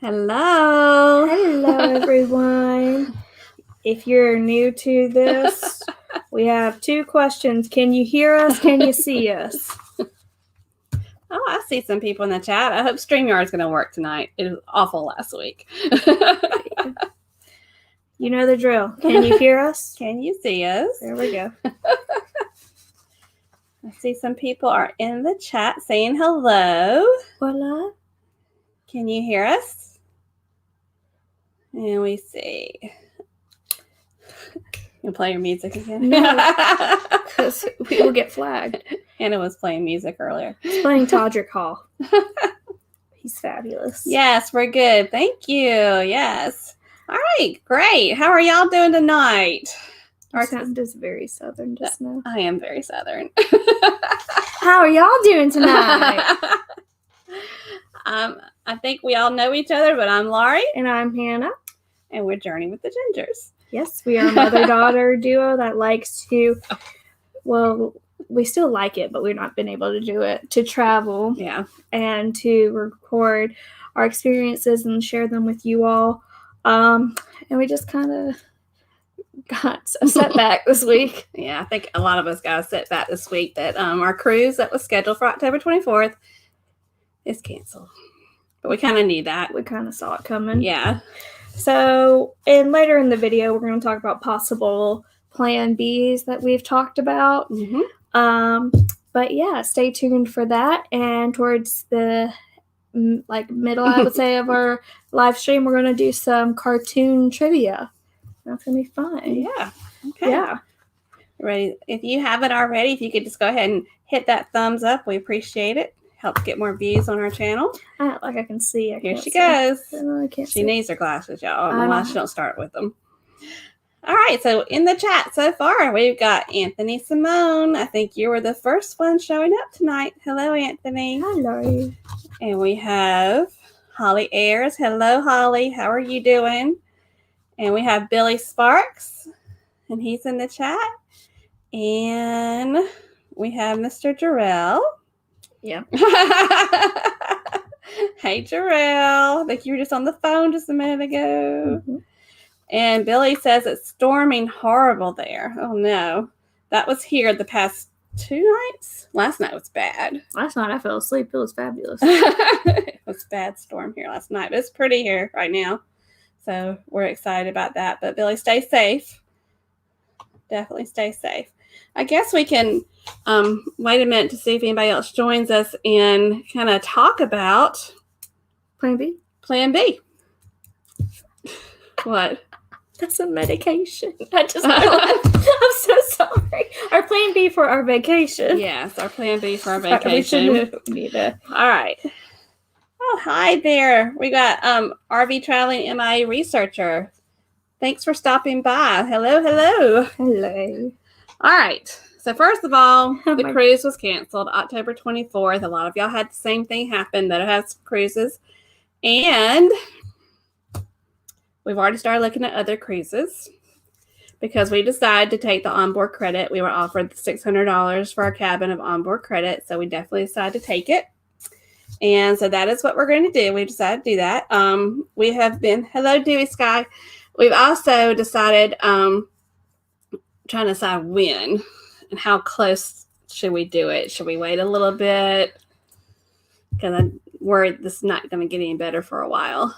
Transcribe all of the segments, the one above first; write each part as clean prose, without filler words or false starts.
Hello. Hello, everyone. If you're new to this, we have two questions. Can you hear us? Can you see us? Oh, I see some people in the chat. I hope StreamYard's going to work tonight. It was awful last week. You know the drill. Can you hear us? Can you see us? There we go. I see some people are in the chat saying hello. Voila. Can you hear us? And we see. You play your music again? No, because we will get flagged. Hannah was playing music earlier. He's playing Todrick Hall. He's fabulous. Yes, we're good. Thank you. Yes. All right, great. How are y'all doing tonight? Our sound is very southern just now. I am very southern. How are y'all doing tonight? I think we all know each other, but I'm Laurie. And I'm Hannah. And we're Journey with the Gingers. Yes, we are a mother-daughter duo that likes to, well, we still like it, but we've not been able to do it, to travel. Yeah. And to record our experiences and share them with you all. And we just kind of got a setback this week. Yeah, I think a lot of us got a setback this week that our cruise that was scheduled for October 24th is canceled. But we kind of knew that. We kind of saw it coming. Yeah. So, and later in the video, we're going to talk about possible plan Bs that we've talked about. Mm-hmm. But yeah, stay tuned for that. And towards the middle, I would say, of our live stream, we're going to do some cartoon trivia. That's going to be fun. Yeah. Okay. Yeah. Ready? If you haven't already, if you could just go ahead and hit that thumbs up, we appreciate it. Helps get more views on our channel. I can see. Here she goes. I can't she see. needs her glasses, y'all. Otherwise, she don't start with them. All right. So in the chat so far, we've got Anthony Simone. I think you were the first one showing up tonight. Hello, Anthony. Hello. And we have Holly Ayers. Hello, Holly. How are you doing? And we have Billy Sparks, and he's in the chat. And we have Mr. Jarrell. Yeah. Hey, Jarrell. I think you were just on the phone just a minute ago. Mm-hmm. And Billy says it's storming horrible there. Oh, no. That was here the past 2 nights. Last night was bad. Last night I fell asleep. It was fabulous. It was a bad storm here last night. But it's pretty here right now. So we're excited about that. But Billy, stay safe. Definitely stay safe. I guess we can wait a minute to see if anybody else joins us and kind of talk about Plan B. Plan B. What? That's a medication. I'm so sorry. Our Plan B for our vacation. Yes, our Plan B for our vacation. We need to. All right. Oh, hi there. We got RV Traveling MIA researcher. Thanks for stopping by. Hello, hello. Hello. All right. So first of all, the cruise was canceled October 24th. A lot of y'all had the same thing happen that has cruises. And we've already started looking at other cruises because we decided to take the onboard credit. We were offered $600 for our cabin of onboard credit. So we definitely decided to take it. And so that is what we're going to do. We decided to do that. We have been, hello, Dewey Sky. We've also decided, trying to decide when and how close should we do it. Should we wait a little bit? Because I'm worried this is not going to get any better for a while.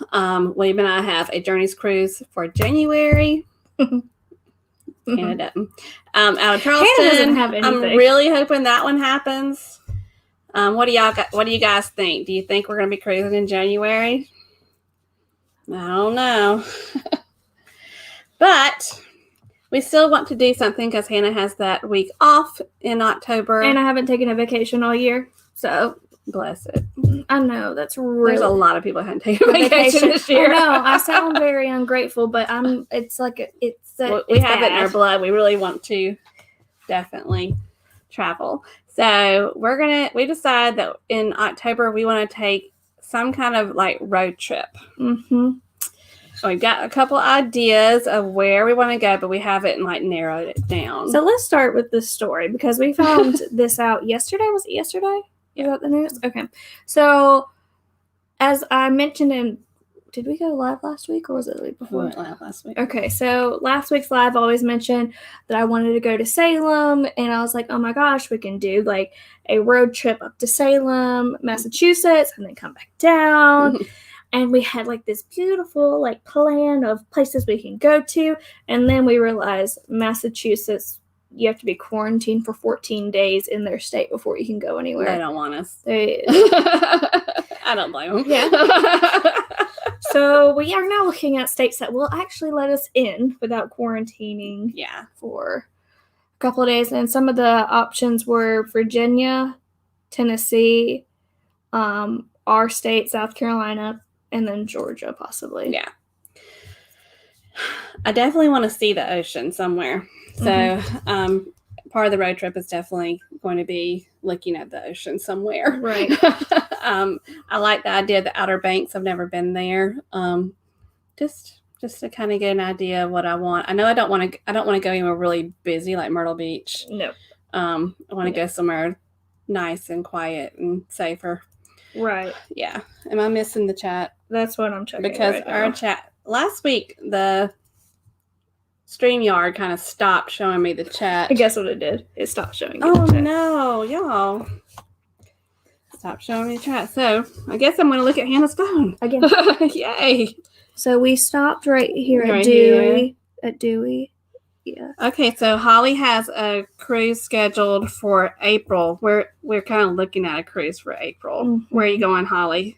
William and I have a Journeys cruise for January. Hannah doesn't. Out of Charleston. Hannah doesn't have anything. I'm really hoping that one happens. What do you guys think? Do you think we're going to be cruising in January? I don't know. But we still want to do something because Hannah has that week off in October. And I haven't taken a vacation all year. So, bless it. I know. That's really... There's a lot of people who haven't taken a vacation this year. I know. I sound very ungrateful, but it's like... We have it in our blood. We really want to definitely travel. So we decided that in October we want to take some kind of like road trip. Mm-hmm. So we've got a couple ideas of where we want to go, but we haven't like narrowed it down. So let's start with this story because we found this out yesterday. Was it yesterday? Yeah. About the news? Okay. So as I mentioned in did we go live last week or was it the week We before? went live last week. Okay, so last week's live always mentioned that I wanted to go to Salem, and I was like, oh my gosh, we can do like a road trip up to Salem, Massachusetts, and then come back down. And we had like this beautiful like plan of places we can go to, and then we realized Massachusetts, you have to be quarantined for 14 days in their state before you can go anywhere. They don't want us. I don't blame them. Yeah. So we are now looking at states that will actually let us in without quarantining for a couple of days. And some of the options were Virginia, Tennessee, our state, South Carolina, and then Georgia possibly. Yeah. I definitely want to see the ocean somewhere. So part of the road trip is definitely going to be looking at the ocean somewhere. Right. I like the idea of the Outer Banks. I've never been there. Just to kind of get an idea of what I want. I know I don't want to go anywhere really busy like Myrtle Beach. No. I want to go somewhere nice and quiet and safer. Right. Yeah. Am I missing the chat? That's what I'm checking. Because our chat last week, the StreamYard kind of stopped showing me the chat. I guess what it did. It stopped showing. Oh no, y'all! Stop showing me the chat. So I guess I'm going to look at Hannah's phone again. Yay! So we stopped right here Right at Dewey. here. At Dewey. Yeah. Okay, so Holly has a cruise scheduled for April. We're kind of looking at a cruise for April. Mm-hmm. Where are you going, Holly?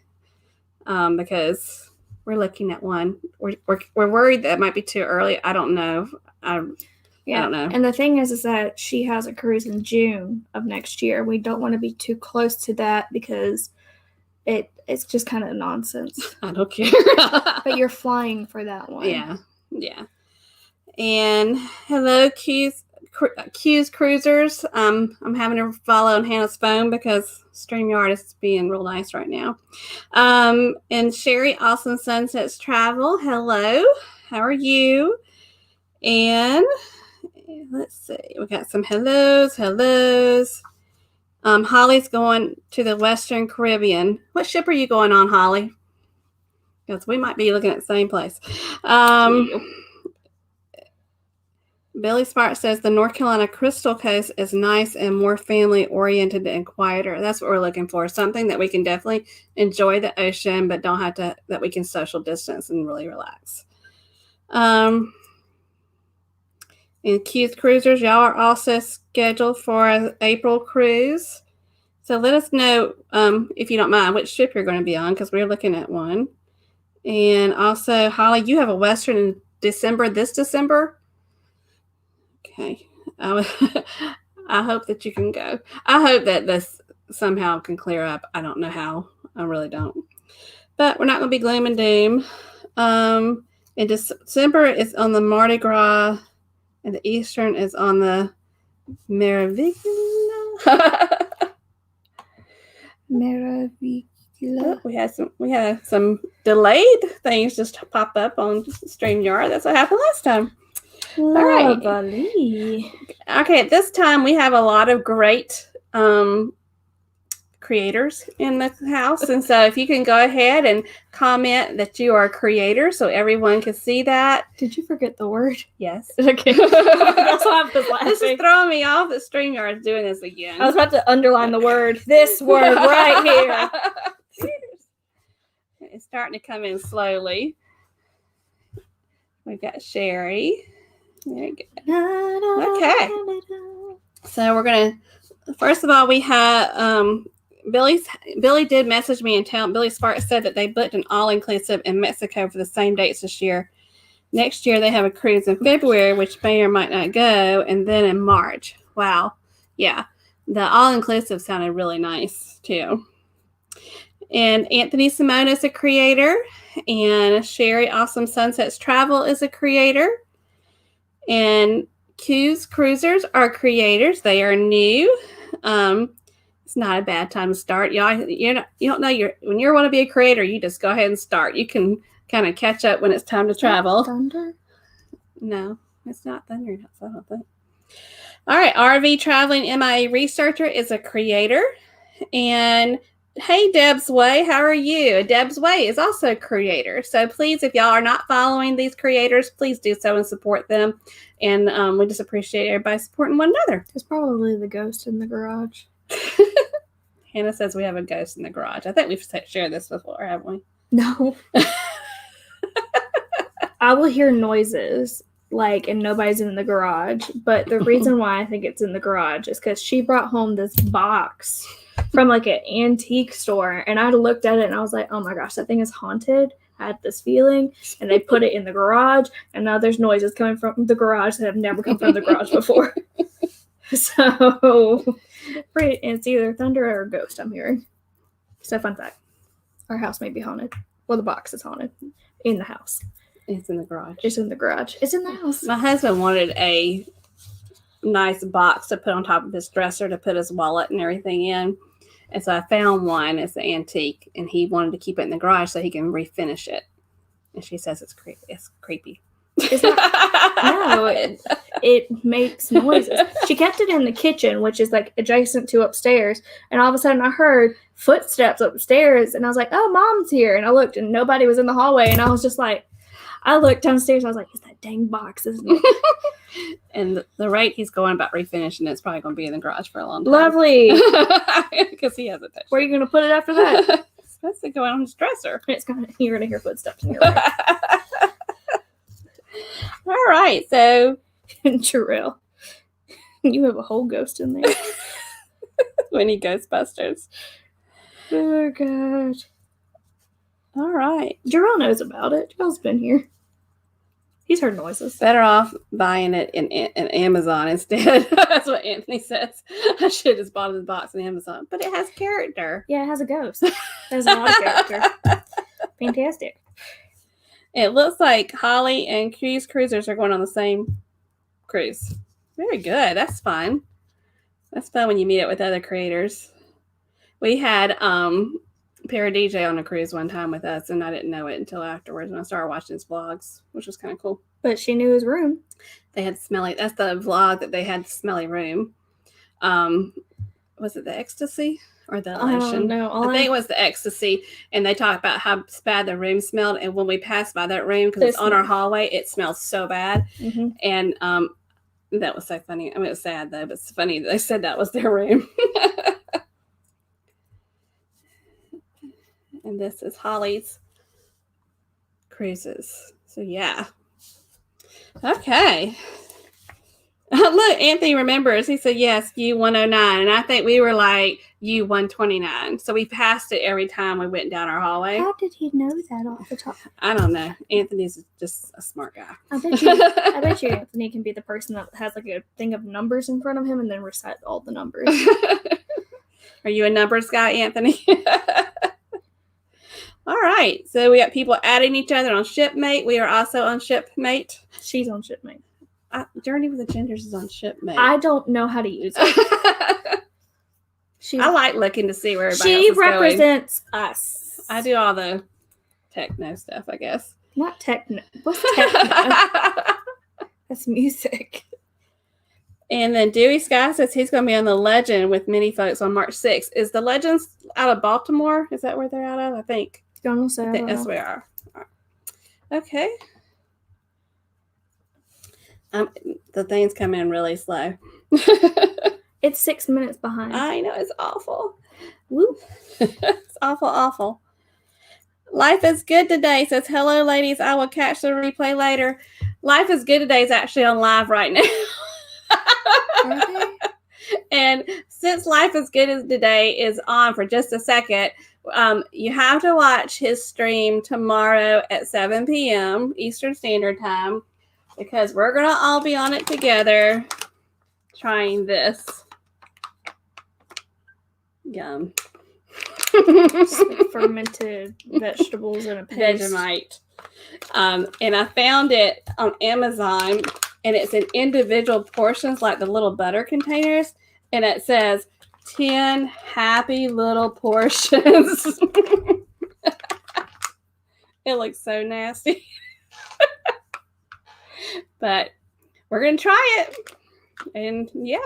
Because we're looking at one. We're worried that it might be too early. I don't know. I don't know. And the thing is that she has a cruise in June of next year. We don't want to be too close to that because it's just kind of nonsense. I don't care. But you're flying for that one. Yeah. And hello, Q's Cruisers. I'm having to follow on Hannah's phone because StreamYard is being real nice right now. And Sherry, Awesome Sunsets Travel. Hello. How are you? And let's see. We got some hellos. Holly's going to the Western Caribbean. What ship are you going on, Holly? Because we might be looking at the same place. Billy Spark says the North Carolina Crystal Coast is nice and more family-oriented and quieter. That's what we're looking for. Something that we can definitely enjoy the ocean, but don't have to, that we can social distance and really relax. And Q's Cruisers, y'all are also scheduled for an April cruise. So let us know, if you don't mind, which ship you're going to be on, because we're looking at one. And also, Holly, you have a Western in December, this December? Okay. I hope that you can go. I hope that this somehow can clear up. I don't know how. I really don't. But we're not going to be gloom and doom. In December, it's on the Mardi Gras, and the Eastern is on the Meraviglia. Meraviglia. We had some delayed things just pop up on StreamYard. That's what happened last time. Lovely. Okay, at this time we have a lot of great creators in the house, and so if you can go ahead and comment that you are a creator so everyone can see that. Did you forget the word? Yes. Okay. That's why I'm just laughing. This is throwing me off that StreamYard is doing this again. I was about to underline the word. This word right here. It's starting to come in slowly. We've got Sherry. Very good. Okay. So we're going to, first of all, we have Billy did message me and Billy Sparks said that they booked an all-inclusive in Mexico for the same dates this year. Next year, they have a cruise in February, which may or might not go, and then in March. Wow. Yeah. The all-inclusive sounded really nice, too. And Anthony Simone is a creator, and Sherry Awesome Sunsets Travel is a creator. And Q's Cruisers are creators. They are new. It's not a bad time to start. You don't know when you want to be a creator, you just go ahead and start. You can kind of catch up when it's time to travel. Thunder? No, it's not Thunder. I don't think. All right, RV Traveling MIA Researcher is a creator. And Hey, Deb's Way, how are you? Deb's Way is also a creator. So please, if y'all are not following these creators, please do so and support them. And we just appreciate everybody supporting one another. It's probably the ghost in the garage. Hannah says we have a ghost in the garage. I think we've shared this before, haven't we? No. I will hear noises, and nobody's in the garage. But the reason why I think it's in the garage is because she brought home this box from an antique store, and I looked at it and I was like, oh my gosh, that thing is haunted. I had this feeling, and they put it in the garage, and now there's noises coming from the garage that have never come from the garage before. So, it's either thunder or a ghost I'm hearing. So, fun fact, our house may be haunted. Well, the box is haunted in the house. It's in the garage. It's in the garage. It's in the house. My husband wanted a nice box to put on top of his dresser to put his wallet and everything in. And so I found one. It's an antique, and he wanted to keep it in the garage so he can refinish it. And she says it's creepy. It's creepy. It's not, no, it makes noises. She kept it in the kitchen, which is adjacent to upstairs. And all of a sudden I heard footsteps upstairs, and I was like, oh, Mom's here. And I looked, and nobody was in the hallway. And I was just like, I looked downstairs. I was like, it's that dang box, isn't it? And the rate he's going about refinishing it's probably going to be in the garage for a long time. Lovely. Because he hasn't touched Where are you going to put it after that? It's supposed to go on his dresser. You're going to hear footsteps in your room. All right, so. Jarrell, you have a whole ghost in there. Winnie Ghostbusters. Oh, God. All right. Jarrell knows about it. Jarrell's been here. He's heard noises. Better off buying it in Amazon instead. That's what Anthony says. I should have just bought the box on Amazon. But it has character. Yeah, it has a ghost. It has a lot of character. Fantastic. It looks like Holly and Q's cruisers are going on the same cruise. Very good. That's fun. That's fun when you meet up with other creators. We had Para DJ on a cruise one time with us, and I didn't know it until afterwards when I started watching his vlogs, which was kind of cool. But she knew his room. They had smelly. That's the vlog that they had the smelly room. Was it the ecstasy or the elation? No, I think it was the ecstasy, and they talked about how bad the room smelled. And when we passed by that room, because it's on our hallway, it smelled so bad. Mm-hmm. And that was so funny. I mean, it was sad though, but it's funny that they said that was their room. And this is Holly's cruises. So yeah. Okay. Look, Anthony remembers. He said, yes, U109. And I think we were like U129. So we passed it every time we went down our hallway. How did he know that off the top? I don't know. Anthony's just a smart guy. I bet you Anthony can be the person that has a thing of numbers in front of him and then recite all the numbers. Are you a numbers guy, Anthony? All right. So we got people adding each other on Shipmate. We are also on Shipmate. She's on Shipmate. Journey with the Gingers is on Shipmate. I don't know how to use it. I like looking to see where everybody else She is represents us. I do all the techno stuff, I guess. Not techno. What's techno? That's music. And then Dewey Sky says he's going to be on the Legend with many folks on March 6th. Is the Legends out of Baltimore? Is that where they're out of? I think. Don't say. I think that's where we are. Okay. The things come in really slow. It's 6 minutes behind. I know, it's awful. Woo. It's awful. Life is Good Today says, hello, ladies. I will catch the replay later. Life is Good Today is actually on live right now. Okay. And since Life is Good Today is on for just a second, you have to watch his stream tomorrow at 7 p.m. Eastern Standard Time, because we're going to all be on it together trying this gum. Fermented vegetables in a paste. Vegemite. And I found it on Amazon, and it's in individual portions like the little butter containers, and it says 10 happy little portions. It looks so nasty. But we're going to try it. And yeah.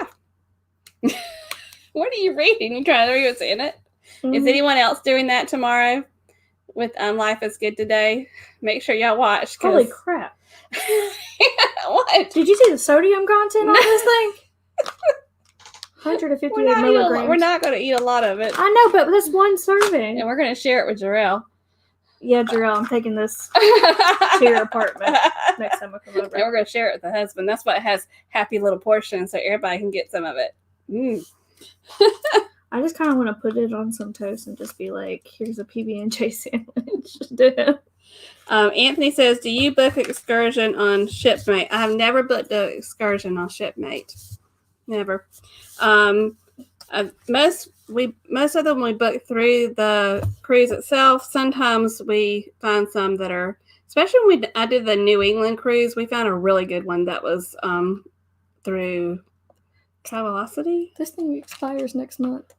What are you reading? You trying to read what's in it? Is anyone else doing that tomorrow with Life is Good Today? Make sure y'all watch. Holy crap. What? Did you see the sodium content on this thing? 158 milligrams. We're not going to eat a lot of it. I know, but that's one serving. And we're going to share it with Jarrell. Yeah, Jarrell, I'm taking this to your apartment next time I come over. And we're going to share it with the husband. That's why it has happy little portions, so everybody can get some of it. I just kind of want to put it on some toast and just be like, here's a PB&J sandwich. Anthony says, do you book excursion on Shipmate? I have never booked an excursion on Shipmate. Never. Most of them we book through the cruise itself. Sometimes we find some that are, especially when I did the New England cruise, we found a really good one that was through Travelocity. This thing expires next month.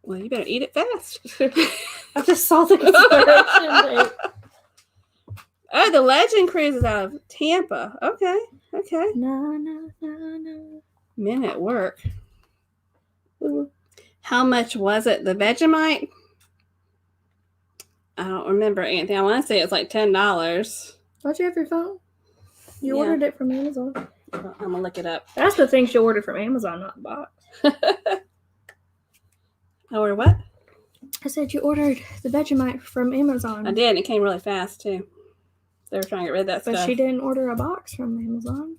Well, you better eat it fast. I just saw the expiration date. Oh, the Legend cruise is out of Tampa. Okay. No. Men at work. Ooh. How much was it? The Vegemite? I don't remember, Anthony. I want to say it was like $10. Don't you have your phone? You ordered it from Amazon. I'm going to look it up. That's the things you ordered from Amazon, not the box. I ordered what? I said you ordered the Vegemite from Amazon. I did, and it came really fast, too. They were trying to get rid of that stuff. But she didn't order a box from Amazon.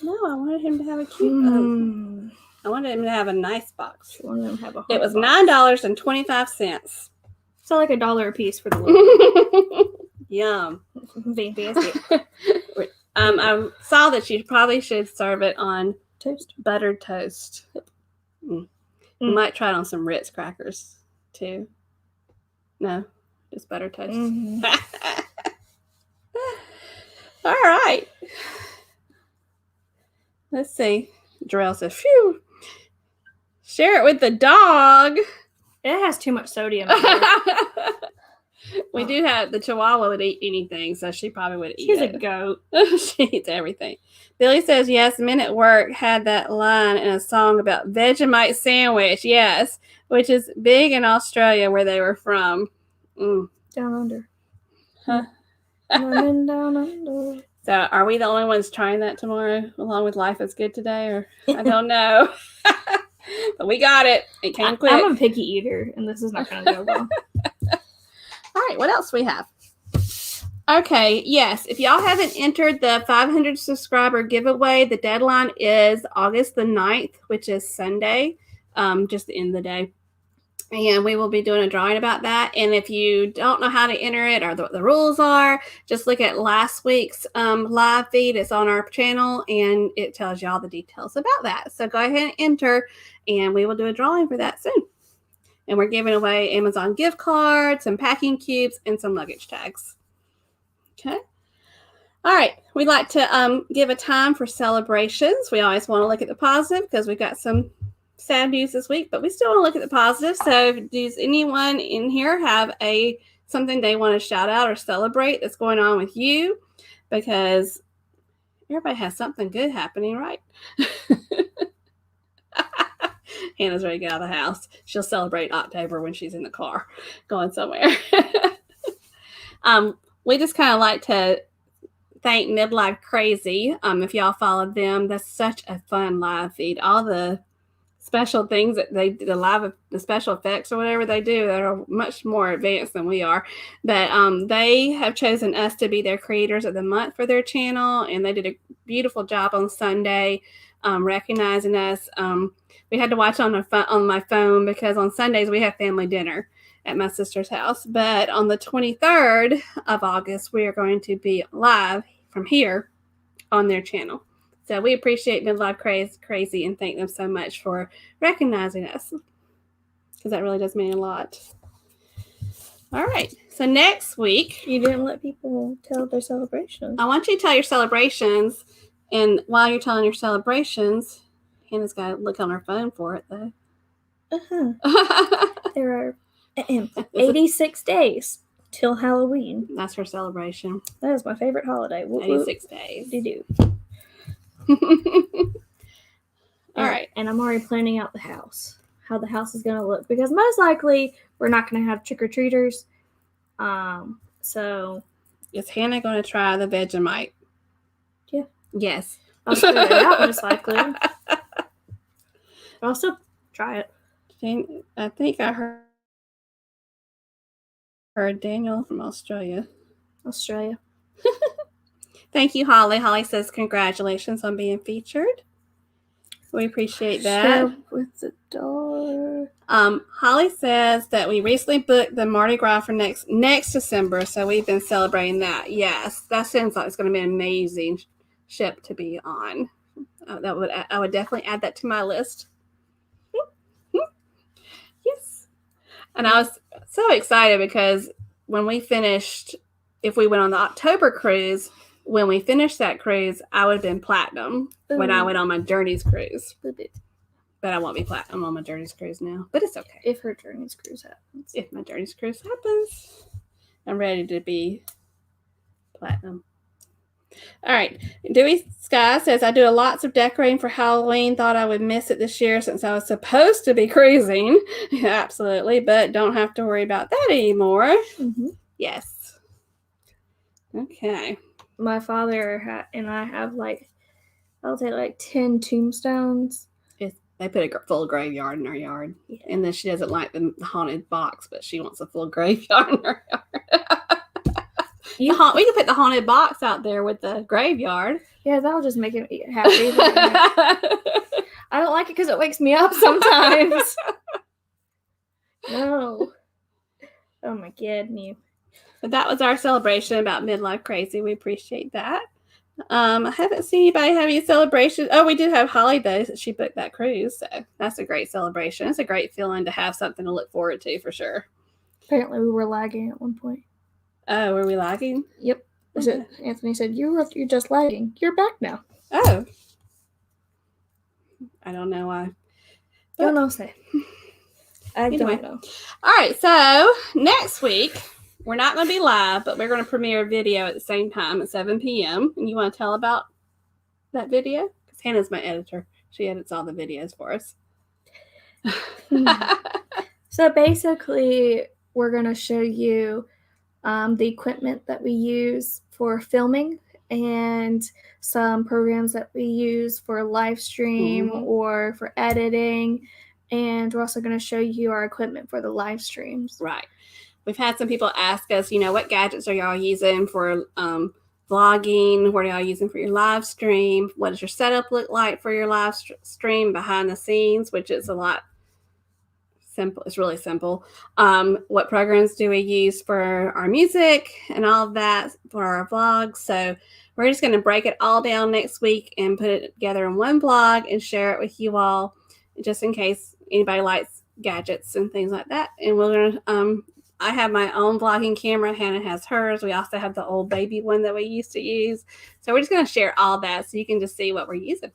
No, I wanted him to have a cute I wanted him to have a nice box. She wanted him to have a It was box. $9.25. So like $1 a piece for the little. Yum. Fantastic. I saw that you probably should serve it on Toast. Buttered toast. We might try it on some Ritz crackers, too. No, just buttered toast. Mm-hmm. All right. Let's see. Jarrell says, phew. Share it with the dog. It has too much sodium. We do have the Chihuahua would eat anything, so she probably would eat She's it. a goat. She eats everything. Billy says, yes, Men at Work had that line in a song about Vegemite sandwich. Yes, which is big in Australia where they were from. Down under. Huh? Down under. So are we the only ones trying that tomorrow along with Life is Good Today? Or I don't know. But we got it. It came quick. I'm a picky eater, and this is not going to go well. All right, what else we have? Okay, yes. If y'all haven't entered the 500 subscriber giveaway, the deadline is August the 9th, which is Sunday, just the end of the day. And we will be doing a drawing about that. And if you don't know how to enter it or the rules are, just look at last week's live feed. It's on our channel, and it tells you all the details about that. So go ahead and enter, and we will do a drawing for that soon. And we're giving away Amazon gift cards, some packing cubes, and some luggage tags. Okay. All right. We'd like to give a time for celebrations. We always want to look at the positive because we've got some sad news this week, but we still want to look at the positive. So does anyone in here have something they want to shout out or celebrate that's going on with you? Because everybody has something good happening, right? Hannah's ready to get out of the house. She'll celebrate October when she's in the car going somewhere. We just kind of like to thank Midlife Crazy. If y'all followed them, that's such a fun live feed. All the special things that the special effects or whatever they do that are much more advanced than we are. But they have chosen us to be their creators of the month for their channel, and they did a beautiful job on Sunday recognizing us. We had to watch on my phone because on Sundays we have family dinner at my sister's house. But on the 23rd of August, we are going to be live from here on their channel. So we appreciate Midlife Crazy and thank them so much for recognizing us, because that really does mean a lot. All right. So next week, You didn't let people tell their celebrations. I want you to tell your celebrations. And while you're telling your celebrations, Hannah's got to look on her phone for it, though. There are 86 days till Halloween. That's her celebration. That is my favorite holiday. 86 days. Do. All right. And I'm already planning out the house. how the house is going to look, because most likely we're not going to have trick-or-treaters. So is Hannah going to try the Vegemite? Yeah. Yes. I'll spit it out most likely. I'll still try it. I think I heard Daniel from Australia. Thank you, Holly. Holly says congratulations on being featured. We appreciate that. Share with the door. Holly says that we recently booked the Mardi Gras for next December, so we've been celebrating that. Yes, that sounds like it's going to be an amazing ship to be on. I would definitely add that to my list. Yes, and I was so excited because when we finished, if we went on the October cruise, when we finished that cruise, I would have been platinum when I went on my Journeys cruise. But I won't be platinum on my Journeys cruise now. But it's okay. If her Journeys cruise happens. If my Journeys cruise happens, I'm ready to be platinum. All right. Dewey Sky says, I do lots of decorating for Halloween. Thought I would miss it this year since I was supposed to be cruising. Absolutely. But don't have to worry about that anymore. Mm-hmm. Yes. Okay. My father and I have I'll say 10 tombstones. They put a full graveyard in our yard. Yeah. And then she doesn't like the haunted box, but she wants a full graveyard in her yard. We can put the haunted box out there with the graveyard. Yeah, that'll just make it happy. I don't like it because it wakes me up sometimes. No. Oh my God, you. But that was our celebration about Midlife Crazy. We appreciate that. I haven't seen anybody have any celebrations. Oh, we did have Holly, though. She booked that cruise. So that's a great celebration. It's a great feeling to have something to look forward to, for sure. Apparently, we were lagging at one point. Oh, were we lagging? Yep. Okay. Anthony said, you're just lagging. You're back now. Oh. I don't know why. Don't know. Say. I don't know. All right. So next week, we're not going to be live, but we're going to premiere a video at the same time at 7 p.m. And you want to tell about that video? Because Hannah's my editor. She edits all the videos for us. So basically, we're going to show you the equipment that we use for filming and some programs that we use for live stream or for editing. And we're also going to show you our equipment for the live streams. Right. We've had some people ask us, what gadgets are y'all using for vlogging? What are y'all using for your live stream? What does your setup look like for your live stream behind the scenes, which is a lot simple. It's really simple. What programs do we use for our music and all of that for our vlogs? So we're just going to break it all down next week and put it together in one vlog and share it with you all, just in case anybody likes gadgets and things like that. And we're going to, I have my own vlogging camera. Hannah has hers. We also have the old baby one that we used to use. So we're just going to share all that so you can just see what we're using.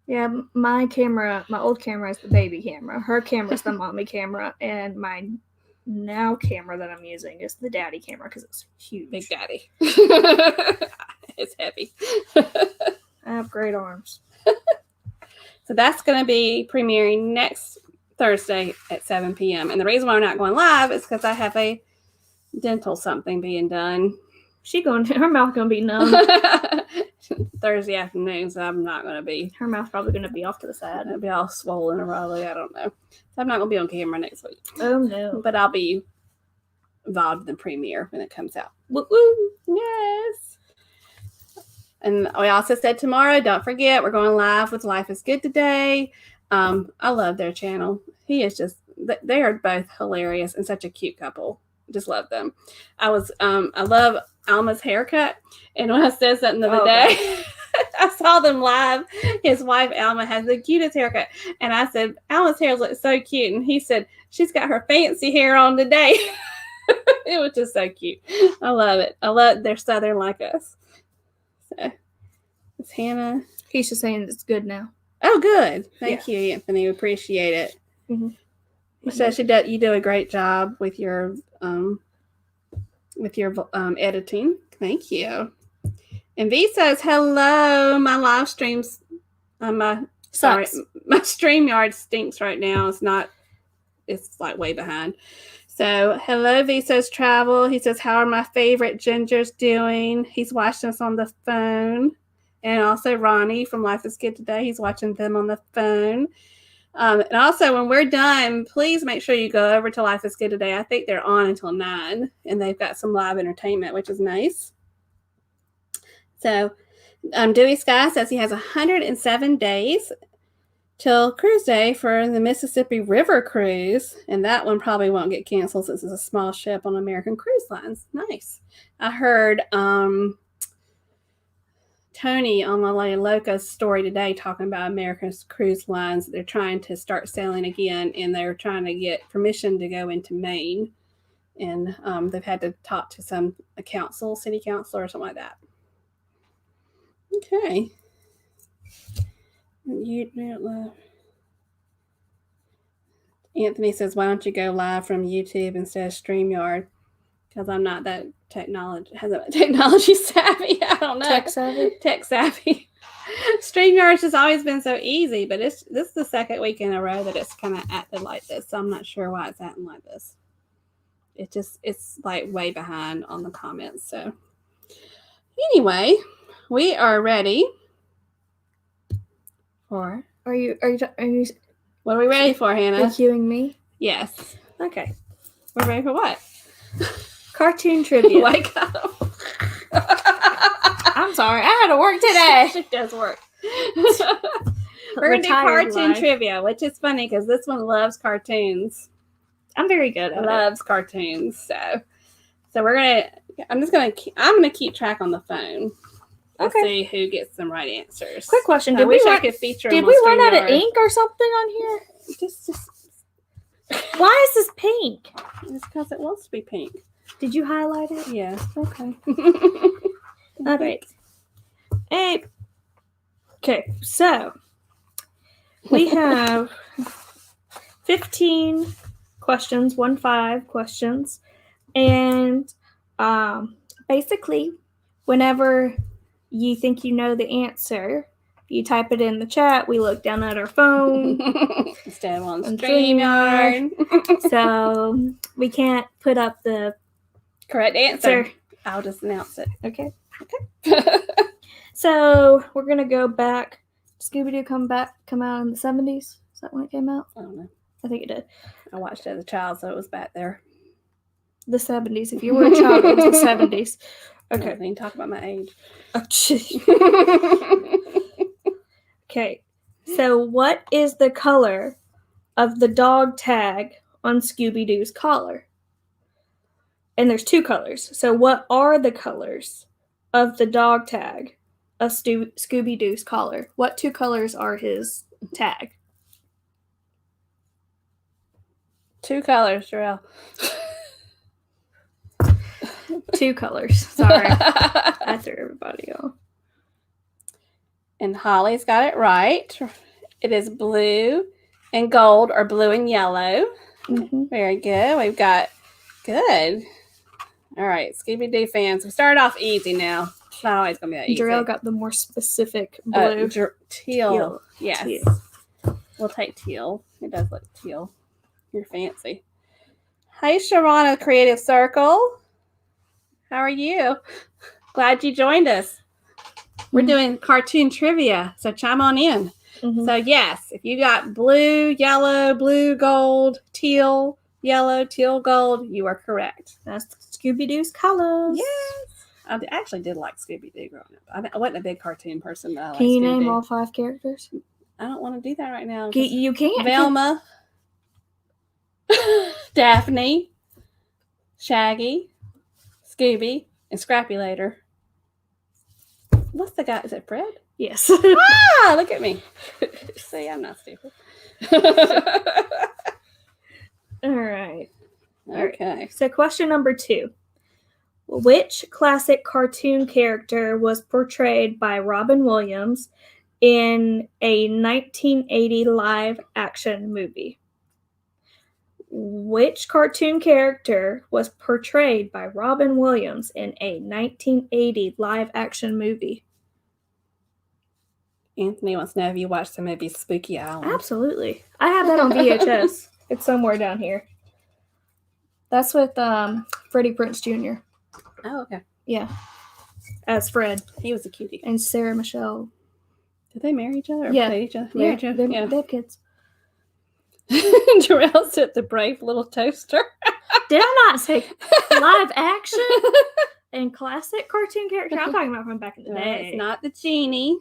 Yeah, my old camera is the baby camera. Her camera is the mommy camera. And my now camera that I'm using is the daddy camera because it's huge. Big daddy. It's heavy. I have great arms. So that's going to be premiering next Thursday at 7 p.m. And the reason why we're not going live is because I have a dental something being done. Her mouth going to be numb. Thursday afternoon, so I'm not going to be. Her mouth's probably going to be off to the side. It'll be all swollen or probably, I don't know. So I'm not going to be on camera next week. Oh, no. But I'll be involved in the premiere when it comes out. Woo woo. Yes. And we also said tomorrow, don't forget, we're going live with Life is Good Today. I love their channel. They are both hilarious and such a cute couple. Just love them. I love Alma's haircut. And when I said something the other day, I saw them live. His wife, Alma, has the cutest haircut. And I said, Alma's hair looks so cute. And he said, she's got her fancy hair on today. It was just so cute. I love it. They're Southern like us. So, it's Hannah. He's just saying it's good now. Oh, good. Thank you, Anthony. We appreciate it. Mm-hmm. So you do a great job with your editing. Thank you. And V says, hello. My live streams, my StreamYard stinks right now. It's not it's like way behind. So, hello, Visos Travel. He says, how are my favorite gingers doing? He's watching us on the phone. And also Ronnie from Life is Good Today. He's watching them on the phone. And also, when we're done, please make sure you go over to Life is Good Today. I think they're on until 9, and they've got some live entertainment, which is nice. So, Dewey Sky says he has 107 days till cruise day for the Mississippi River cruise, and that one probably won't get canceled since it's a small ship on American Cruise Lines. Nice. I heard Tony on La Loca's story today talking about American Cruise Lines. They're trying to start sailing again, and they're trying to get permission to go into Maine, and they've had to talk to some city council or something like that. Okay. Anthony says, why don't you go live from YouTube instead of StreamYard? Because I'm not that technology savvy. I don't know. Tech savvy. StreamYard's just always been so easy, but this is the second week in a row that it's kind of acted like this. So I'm not sure why it's acting like this. It's like way behind on the comments. So anyway, we are ready for. Are you? What are we ready for, Hannah? Are you cueing me? Yes. Okay. We're ready for what? Cartoon trivia. Wake up. I'm sorry. I had to work today. It does work. We're going to do cartoon trivia, which is funny because this one loves cartoons. I'm very good at loves cartoons. So I'm going to keep track on the phone. Okay. See who gets some right answers. Quick question. I wish I could feature them on Did we run out of StreamYard. ink or something on here? Just Why is this pink? It's because it wants to be pink. Did you highlight it? Yeah. Okay. All right. Hey. Okay, so we have 15 questions, 15 questions, and basically, whenever you think you know the answer, you type it in the chat. We look down at our phone. Instead of on StreamYard. So we can't put up the correct answer. I'll just announce it. Okay. So we're gonna go back. Scooby-Doo come out in the 70s? Is that when it came out? I don't know. I think it did. I watched it as a child, so it was back there. The 70s. If you were a child, it was the 70s. Okay. I mean, talk about my age. Oh, okay. So what is the color of the dog tag on Scooby-Doo's collar? And there's 2 colors. So what are the colors of the dog tag of Scooby-Doo's collar? What 2 colors are his tag? 2 colors, Jarrell. 2 colors. Sorry. I threw everybody off. And Holly's got it right. It is blue and gold, or blue and yellow. Mm-hmm. Very good. We've got good. All right, Scooby-Doo fans. We started off easy now. It's not always going to be that easy. Jarrell got the more specific blue. Teal. Yes. Teal. We'll take teal. It does look teal. You're fancy. Hi, Sharana Creative Circle. How are you? Glad you joined us. We're doing cartoon trivia, so chime on in. Mm-hmm. So, yes, if you got blue, yellow, blue, gold, teal, yellow, teal, gold, you are correct. That's Scooby-Doo's colors. Yes. I actually did like Scooby-Doo growing up. I wasn't a big cartoon person, but I liked Can you Scooby-Doo. name all 5 characters? I don't want to do that right now. You can't. Velma, Daphne, Shaggy, Scooby, and Scrappy later. What's the guy? Is it Fred? Yes. Look at me. See, I'm not stupid. All right. Okay. So question number 2. Which classic cartoon character was portrayed by Robin Williams in a 1980 live action movie? Which cartoon character was portrayed by Robin Williams in a 1980 live action movie? Anthony wants to know if you watched the movie Spooky Island. Absolutely. I have that on VHS. It's somewhere down here. That's with Freddie Prinze Jr. Oh, okay. Yeah. As Fred. He was a cutie. And Sarah Michelle. Did they marry each other? Or Yeah. play each other? Yeah, Marry each other? they have kids. Jarrell said the brave little toaster. Did I not say live action and classic cartoon character? I'm talking about from back in the day. It's not the genie.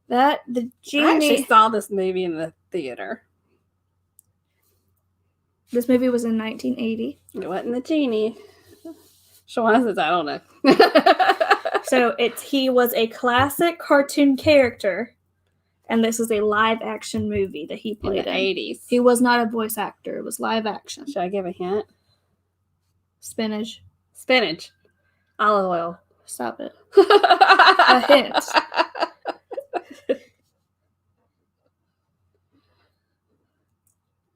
The I genie. actually saw this movie in the theater. This movie was in 1980. It wasn't the genie. Shawana says, I don't know. So he was a classic cartoon character, and this is a live action movie that he in played the in. 80s. He was not a voice actor. It was live action. Should I give a hint? Spinach. Spinach. Olive oil. Stop it. A hint.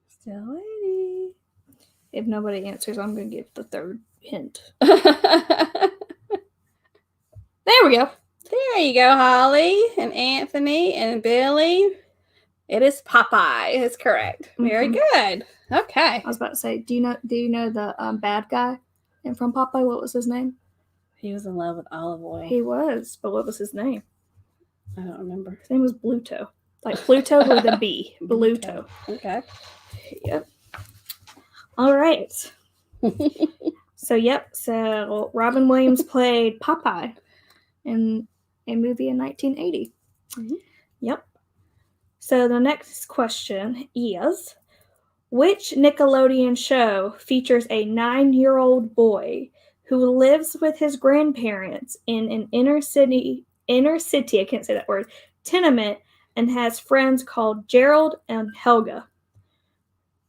Still waiting. If nobody answers, I'm going to give the third hint. There we go. There you go, Holly and Anthony and Billy. It is Popeye. It's correct. Very good. Okay. I was about to say, do you know the bad guy from Popeye? What was his name? He was in love with olive oil. He was, but what was his name? I don't remember. His name was Bluto. Like Pluto with a B. Bluto. Okay. Yep. All right. So Robin Williams played Popeye in a movie in 1980. Mm-hmm. Yep. So the next question is, which Nickelodeon show features a 9-year-old boy who lives with his grandparents in an inner city, I can't say that word, tenement, and has friends called Gerald and Helga?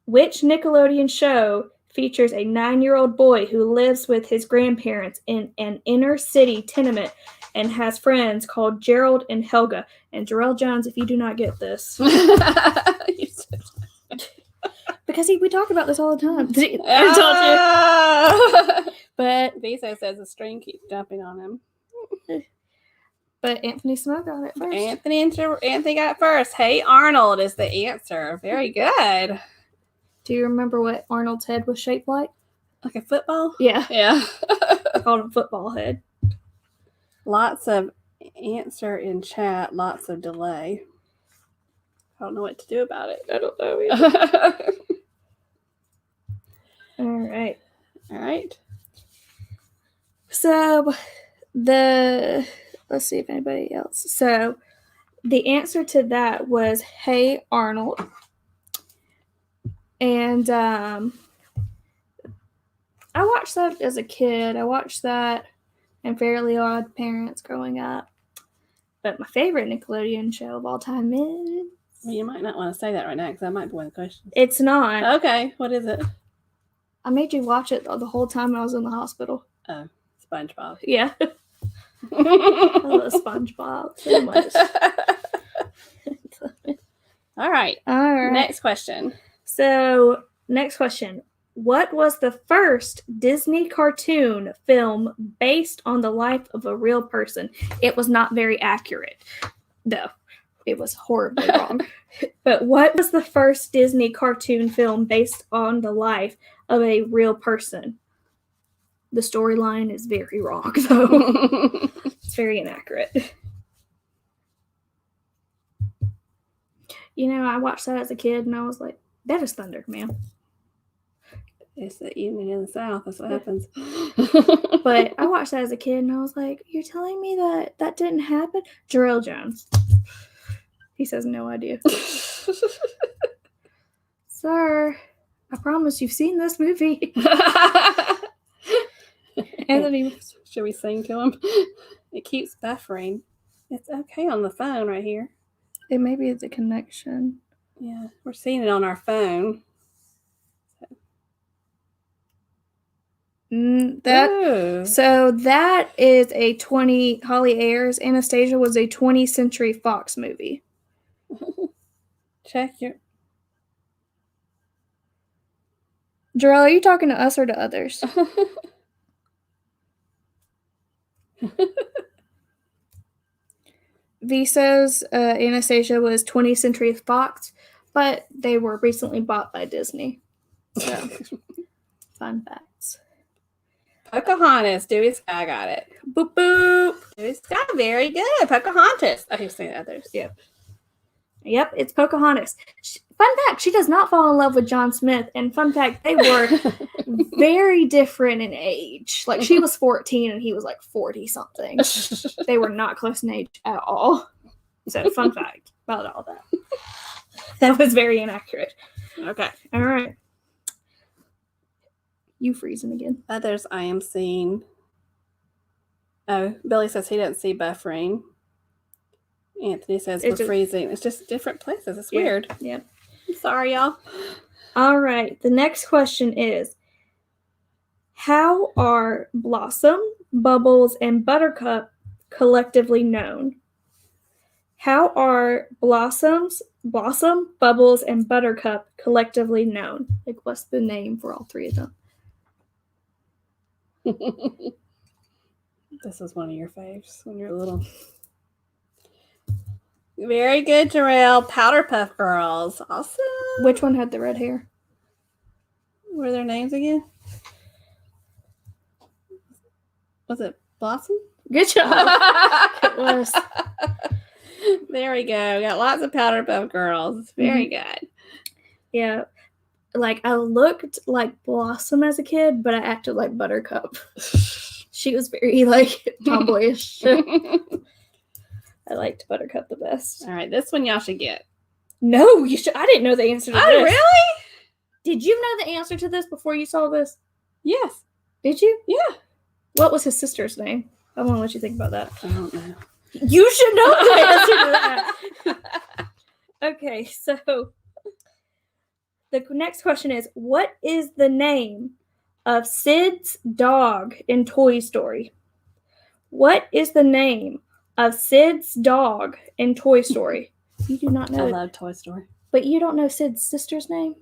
Which Nickelodeon show features a 9-year-old boy who lives with his grandparents in an inner city tenement and has friends called Gerald and Helga? And Jarrell Jones, if you do not get this. Because we talk about this all the time. I told you. But Visa says the string keeps jumping on him. But Anthony Snow got it first. Anthony got it first. Hey Arnold is the answer. Very good. Do you remember what Arnold's head was shaped like? Like a football? Yeah. Yeah. I called him football head. Lots of answer in chat. Lots of delay. I don't know what to do about it. I don't know either. All right. All right. So let's see if anybody else. So the answer to that was Hey Arnold. And I watched that as a kid. I watched that and Fairly Odd Parents growing up. But my favorite Nickelodeon show of all time is... Well, you might not want to say that right now because that might be one of the questions. It's not. Okay. What is it? I made you watch it the whole time I was in the hospital. Oh, SpongeBob. Yeah. I love SpongeBob so much. All right. All right. Next question. So, next question. What was the first Disney cartoon film based on the life of a real person? It was not very accurate, though. It was horribly wrong. But what was the first Disney cartoon film based on the life of a real person? The storyline is very wrong, though. It's very inaccurate. You know, I watched that as a kid, and I was like, that is Thunder, man. It's the evening in the South. That's what happens. But I watched that as a kid, and I was like, you're telling me that didn't happen? Jarrell Jones. He says no idea. Sir, I promise you've seen this movie. Anthony, should we sing to him? It keeps buffering. It's okay on the phone right here. It may be the connection. Yeah, we're seeing it on our phone. So that is a 20. Holly Ayers. Anastasia was a 20th Century Fox movie. Check your. Jarrell, are you talking to us or to others? V says Anastasia was 20th Century Fox. but they were recently bought by Disney. So, fun facts. Pocahontas. Dewey Sky got it. Boop boop. Dewey Sky, very good. Pocahontas. I keep saying others. Yep, it's Pocahontas. Fun fact, she does not fall in love with John Smith. And fun fact, they were very different in age. Like, she was 14 and he was like 40-something. They were not close in age at all. So, fun fact about all that. That was very inaccurate. Okay. All right. You freezing again. Others I am seeing. Oh, Billy says he didn't see buffering. Anthony says we're freezing. It's just different places. It's weird. Yeah. I'm sorry, y'all. All right. The next question is, how are Blossom, Bubbles, and Buttercup collectively known? How are Blossom, Bubbles, and Buttercup collectively known? Like, what's the name for all three of them? This is one of your faves when you're little. Very good, Jarrell. Powderpuff Girls. Awesome. Which one had the red hair? What are their names again? Was it Blossom? Good job. It was. There we go. We got lots of Powderpuff Girls. Very good. Yeah. Like, I looked like Blossom as a kid, but I acted like Buttercup. She was very, like, tomboyish. I liked Buttercup the best. All right, this one y'all should get. No, you should. I didn't know the answer to this. Oh, really? Did you know the answer to this before you saw this? Yes. Did you? Yeah. What was his sister's name? I want to let you think about that. I don't know. You should know the answer to that. Okay, so the next question is, what is the name of Sid's dog in Toy Story? What is the name of Sid's dog in Toy Story? You do not know. I love Toy Story. But you don't know Sid's sister's name?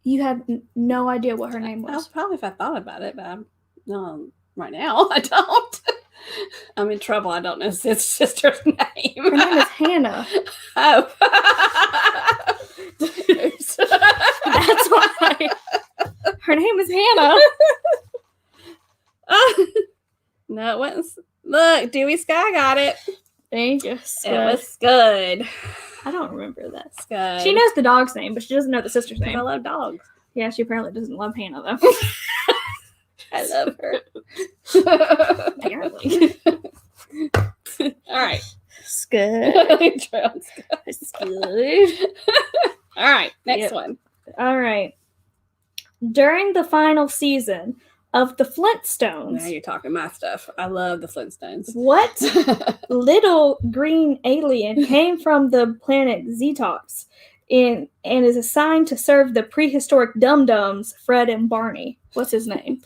You had no idea what her name was. Probably if I thought about it, but right now I don't. I'm in trouble. I don't know Sid's sister's name. Her name is Hannah. Oh. That's why. Her name is Hannah. No, it wasn't. Look, Dewey Sky got it. Thank you. It was good. I don't remember that. It's good. She knows the dog's name, but she doesn't know the sister's name. I love dogs. Yeah, she apparently doesn't love Hannah, though. I love her. Apparently. All right. It's good. It's good. All right. Next one. All right. During the final season of the Flintstones. Now you're talking my stuff. I love the Flintstones. What little green alien came from the planet Zetox and is assigned to serve the prehistoric dum-dums, Fred and Barney? What's his name?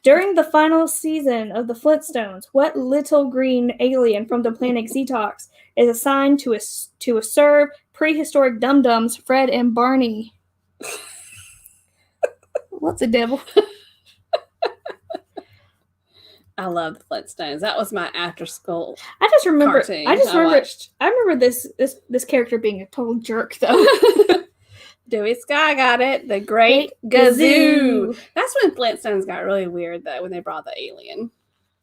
During the final season of the Flintstones, what little green alien from the planet Zetox is assigned to serve prehistoric dum-dums, Fred and Barney? What's a devil? I love the Flintstones. That was my after school. I just remember. Cartoon I remember this character being a total jerk, though. Dewey Sky got it. The Great Gazoo. That's when Flintstones got really weird, though, when they brought the alien.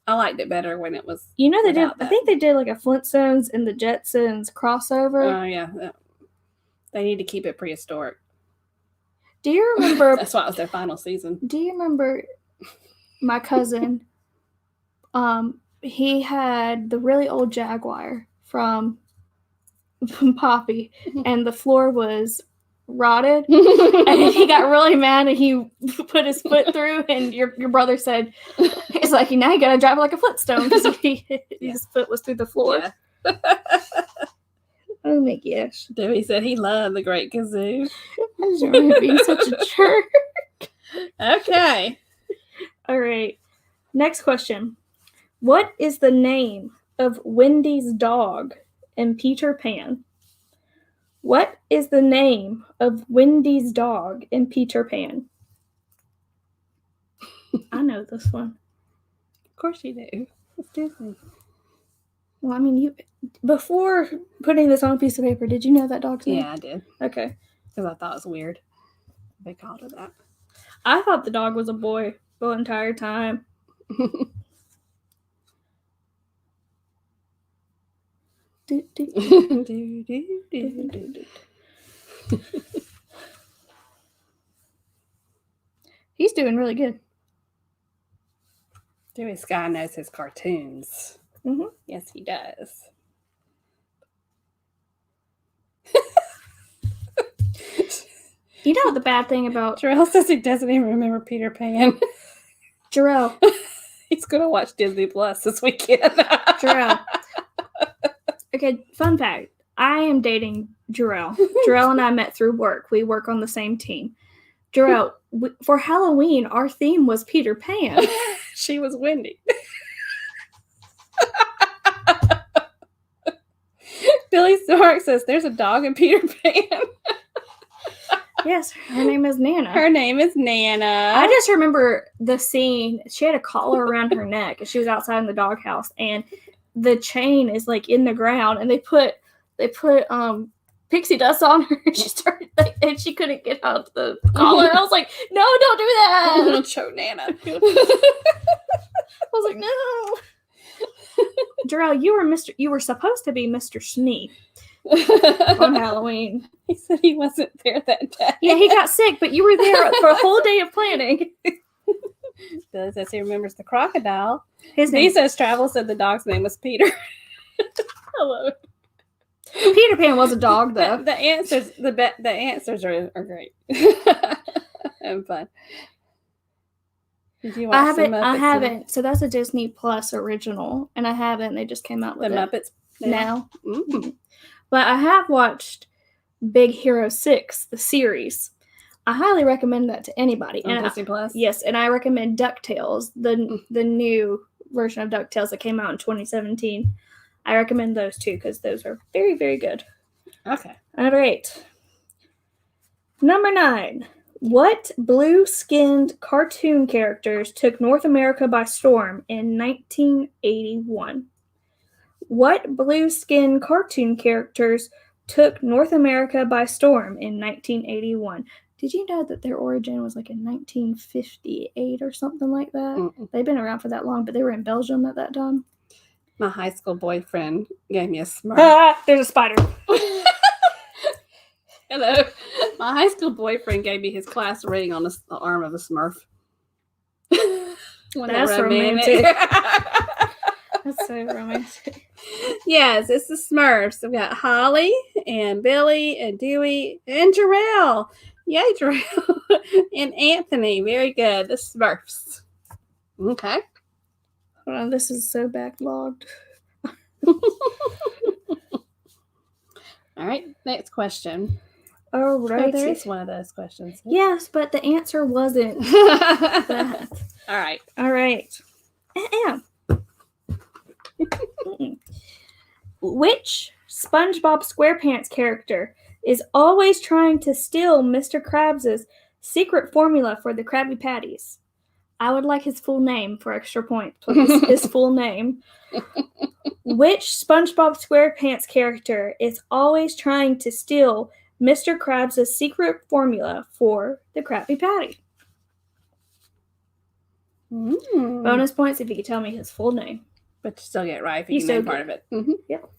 I liked it better when it was. You know, they did. that. I think they did like a Flintstones and the Jetsons crossover. Oh yeah, they need to keep it prehistoric. Do you remember? That's why it was their final season. Do you remember my cousin? He had the really old Jaguar from Poppy, and the floor was rotted, and he got really mad, and he put his foot through, and your brother said, "It's like, now you gotta drive it like a Flintstone," because his foot was through the floor. Yeah. Oh my gosh! Dewey said he loved the Great Gazoo. I just remember being such a jerk. Okay. All right. Next question. What is the name of Wendy's dog in Peter Pan? What is the name of Wendy's dog in Peter Pan? I know this one. Of course you do. It's Disney. Well, I mean, you before putting this on a piece of paper, did you know that dog's name? Yeah, I did. Okay. Because I thought it was weird. They called her that. I thought the dog was a boy the entire time. He's doing really good. Dewey Sky knows his cartoons. Mm-hmm. Yes, he does. You know the bad thing about Jarrell says he doesn't even remember Peter Pan. Jarrell. He's going to watch Disney Plus this weekend. Jarrell. Okay, fun fact. I am dating Jarrell. Jarrell and I met through work. We work on the same team. Jarrell, for Halloween, our theme was Peter Pan. She was Wendy. Billy Stark says there's a dog in Peter Pan. Yes, her name is Nana. Her name is Nana. I just remember the scene. She had a collar around her neck, and she was outside in the doghouse, and the chain is like in the ground, and they put pixie dust on her. And she couldn't get out the collar. I was like, no, don't do that. I'm gonna choke Nana. I was like, no. Jarrell, you were supposed to be Mr. Sneak on Halloween. He said he wasn't there that day. Yeah, he got sick, but you were there for a whole day of planning. Billy says he remembers the crocodile. His He name says Travel said the dog's name was Peter. I love it. Peter Pan was a dog, though. The answers are great and fun. Did you watch I haven't. So that's a Disney Plus original, and I haven't. They just came out with the Muppets now. Mm-hmm. But I have watched Big Hero 6, the series. I highly recommend that to anybody. On Disney Plus? Yes, and I recommend DuckTales, the new version of DuckTales that came out in 2017. I recommend those too because those are very, very good. Okay. All right. Number 9. What blue-skinned cartoon characters took North America by storm in 1981? What blue-skinned cartoon characters took North America by storm in 1981? Did you know that their origin was like in 1958 or something like that? Mm-mm. They've been around for that long, but they were in Belgium at that time. My high school boyfriend gave me a Smurf. There's a spider. Hello. My high school boyfriend gave me his class ring on the arm of a Smurf. That's romantic. That's so romantic. Yes, it's the Smurfs. We've got Holly and Billy and Dewey and Jarrell. Yay, Jarrell. And Anthony. Very good. The Smurfs. Okay. Hold on, this is so backlogged. All right, next question. All right. Oh, there is one of those questions. Yes, but the answer wasn't that. All right. All right. Which SpongeBob SquarePants character is always trying to steal Mr. Krabs' secret formula for the Krabby Patties? I would like his full name for extra points, please. His full name. Which SpongeBob SquarePants character is always trying to steal Mr. Krabs' secret formula for the Krabby Patty? Bonus points if you can tell me his full name. But you still get it right if you can name part of it. Mm-hmm. Yep.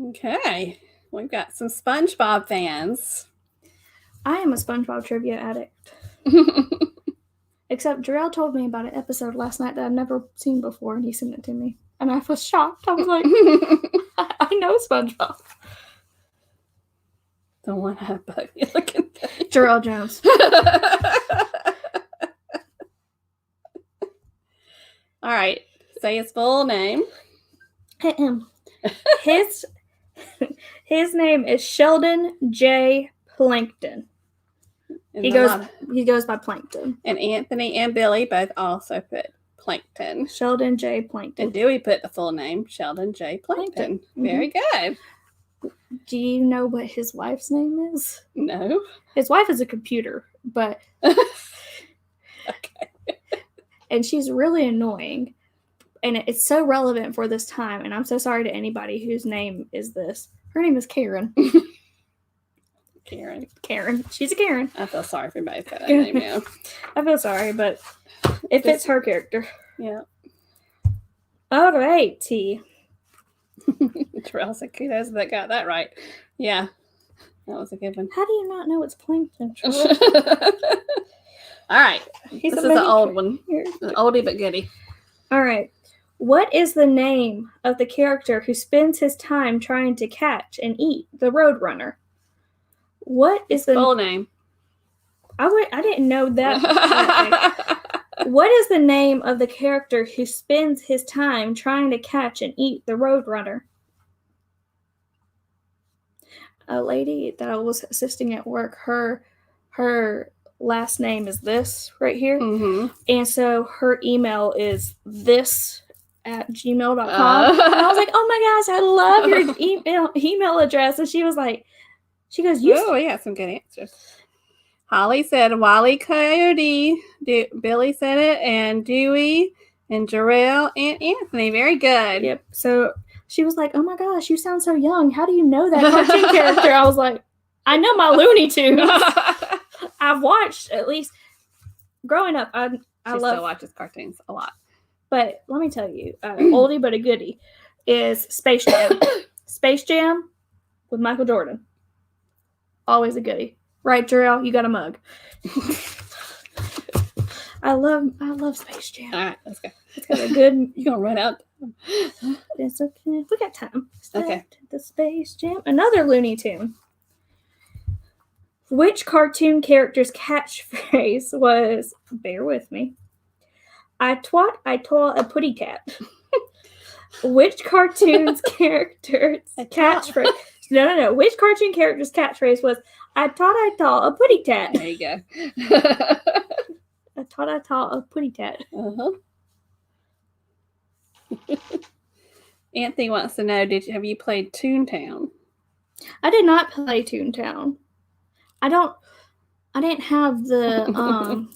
Okay. We've got some SpongeBob fans. I am a SpongeBob trivia addict. Except Jarrell told me about an episode last night that I'd never seen before, and he sent it to me. And I was shocked. I was like, I know SpongeBob. The one-eyed buggy looking thing. Jarrell Jones. All right. Say his full name. His name is Sheldon J. Plankton. And He goes by Plankton. And Anthony and Billy both also put Plankton. Sheldon J. Plankton. And Dewey put the full name, Sheldon J. Plankton. Mm-hmm. Very good. Do you know what his wife's name is? No. His wife is a computer, but Okay. and she's really annoying. and it's so relevant for this time, and I'm so sorry to anybody whose name is this. Her name is Karen. Karen. She's a Karen. I feel sorry for everybody for that name now. I feel sorry, but it fits her character. Yeah. All right, T. Terrell said kudos that got that right. Yeah. That was a good one. How do you not know it's plankton? All right. This is an old one. An oldie but goodie. All right. What is the name of the character who spends his time trying to catch and eat the Roadrunner? What is the full name? I didn't know that. What is the name of the character who spends his time trying to catch and eat the Roadrunner? A lady that I was assisting at work, her last name is this right here. Mm-hmm. And so her email is this@gmail.com. And I was like, oh my gosh, I love your email address. And she goes, oh, we got some good answers. Holly said Wile E. Coyote. Billy said it, and Dewey, and Jarrell, and Anthony. Very good. Yep. So she was like, oh my gosh, you sound so young. How do you know that cartoon character? I was like, I know my Looney Tunes. I've watched, at least growing up, I still watches cartoons a lot. But let me tell you, oldie but a goodie is Space Jam. Space Jam with Michael Jordan. Always a goodie. Right, Jarrell? You got a mug. I love Space Jam. All right, let's go. It's got a good... You're going to run out? It's okay. We got time. Okay. The Space Jam. Another Looney Tune. Which cartoon character's catchphrase was, bear with me, I twa a putty tat. Which cartoon's character's catchphrase... No. Which cartoon character's catchphrase was, I taught a putty tat. There you go. I taught a putty tat. Uh-huh. Anthony wants to know, have you played Toontown? I did not play Toontown. I didn't have the